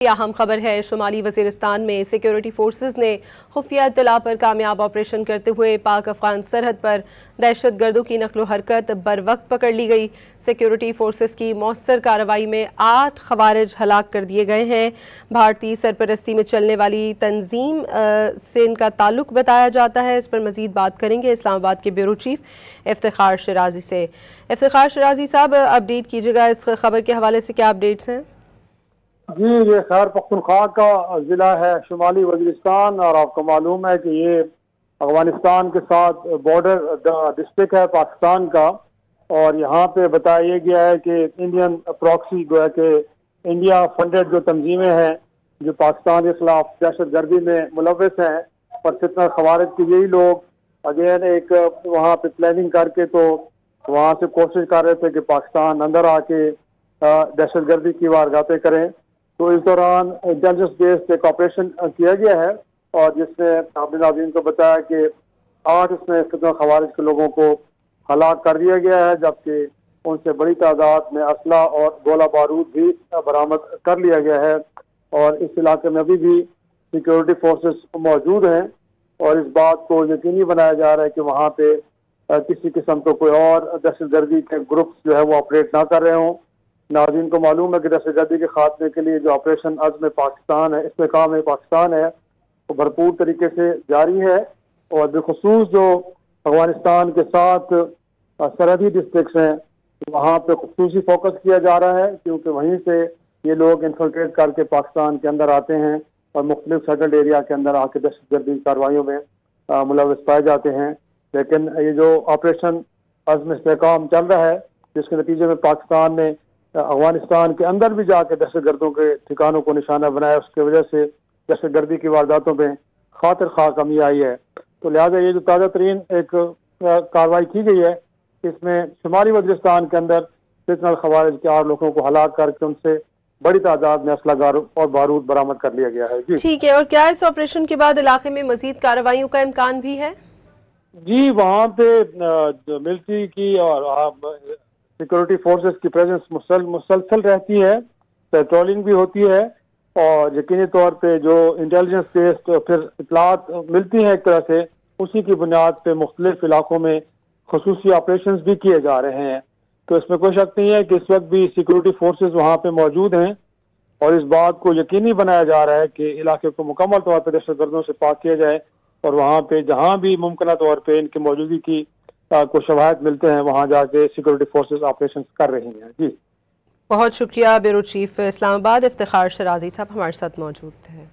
اہم خبر ہے، شمالی وزیرستان میں سیکیورٹی فورسز نے خفیہ اطلاع پر کامیاب آپریشن کرتے ہوئے پاک افغان سرحد پر دہشت گردوں کی نقل و حرکت بروقت پکڑ لی گئی۔ سیکیورٹی فورسز کی مؤثر کارروائی میں 8 خوارج ہلاک کر دیے گئے ہیں۔ بھارتی سرپرستی میں چلنے والی تنظیم سے ان کا تعلق بتایا جاتا ہے۔ اس پر مزید بات کریں گے اسلام آباد کے بیورو چیف افتخار شیرازی سے۔ افتخار شیرازی صاحب، اپڈیٹ کیجیے گا اس خبر کے حوالے سے، کیا اپڈیٹس ہیں؟ جی، یہ خیبر پختونخوا کا ضلع ہے شمالی وزیرستان، اور آپ کو معلوم ہے کہ یہ افغانستان کے ساتھ بارڈر ڈسٹرکٹ ہے پاکستان کا، اور یہاں پہ بتایا گیا ہے کہ انڈین پراکسی گویا کہ انڈیا فنڈڈ جو تنظیمیں ہیں جو پاکستان کے خلاف دہشت گردی میں ملوث ہیں، اور فتنہ خوارج کے یہی لوگ اگین ایک وہاں پہ پلاننگ کر کے تو وہاں سے کوشش کر رہے تھے کہ پاکستان اندر آ کے دہشت گردی کی وارگاتیں کریں۔ تو اس دوران انٹیلیجنس بیسڈ ایک آپریشن کیا گیا ہے، اور جس میں آپ نے ناظرین کو بتایا کہ 8 اس میں فتنہ خوارج کے لوگوں کو ہلاک کر دیا گیا ہے، جبکہ ان سے بڑی تعداد میں اسلحہ اور گولہ بارود بھی برآمد کر لیا گیا ہے، اور اس علاقے میں ابھی بھی سیکیورٹی فورسز موجود ہیں، اور اس بات کو یقینی بنایا جا رہا ہے کہ وہاں پہ کسی قسم کا کوئی اور دہشت گردی کے گروپس جو ہے وہ آپریٹ نہ کر رہے ہوں۔ ناظرین کو معلوم ہے کہ دہشت گردی کے خاتمے کے لیے جو آپریشن عزم پاکستان ہے، استحکام پاکستان ہے، وہ بھرپور طریقے سے جاری ہے، اور بالخصوص جو افغانستان کے ساتھ سرحدی ڈسٹرکٹس ہیں وہاں پہ خصوصی فوکس کیا جا رہا ہے، کیونکہ وہیں سے یہ لوگ انفلٹریٹ کر کے پاکستان کے اندر آتے ہیں اور مختلف سیٹلڈ ایریا کے اندر آ کے دہشت گردی کارروائیوں میں ملوث پائے جاتے ہیں۔ لیکن یہ جو آپریشن عزم استحکام چل رہا ہے، جس کے نتیجے میں پاکستان نے افغانستان کے اندر بھی جا کے دہشت گردوں کے ٹھکانوں کو نشانہ بنایا، اس کی وجہ سے دہشت گردی کی وارداتوں میں خاطر خواہ کمی آئی ہے۔ تو لہٰذا یہ جو تازہ ترین ایک کارروائی کی گئی ہے، اس میں شمالی وزیرستان کے اندر فتنہ خوارج کے 8 لوگوں کو ہلاک کر کے ان سے بڑی تعداد میں اسلحہ اور بارود برآمد کر لیا گیا ہے۔ ٹھیک ہے، اور کیا اس آپریشن کے بعد علاقے میں مزید کارروائیوں کا امکان بھی ہے؟ جی، وہاں پہ ملٹری کی اور سیکورٹی فورسز کی پریزنس مسلسل رہتی ہے، پیٹرولنگ بھی ہوتی ہے، اور یقینی طور پہ جو انٹیلیجنس بیسڈ پھر اطلاعات ملتی ہیں ایک طرح سے، اسی کی بنیاد پہ مختلف علاقوں میں خصوصی آپریشنز بھی کیے جا رہے ہیں۔ تو اس میں کوئی شک نہیں ہے کہ اس وقت بھی سیکورٹی فورسز وہاں پہ موجود ہیں، اور اس بات کو یقینی بنایا جا رہا ہے کہ علاقے کو مکمل طور پہ دہشت گردوں سے پاک کیا جائے، اور وہاں پہ جہاں بھی ممکنہ طور پہ ان کی موجودگی کی کو شواہد ملتے ہیں وہاں جا کے سیکورٹی فورسز آپریشن کر رہی ہیں۔ جی، بہت شکریہ بیورو چیف اسلام آباد افتخار شیرازی صاحب ہمارے ساتھ موجود تھے۔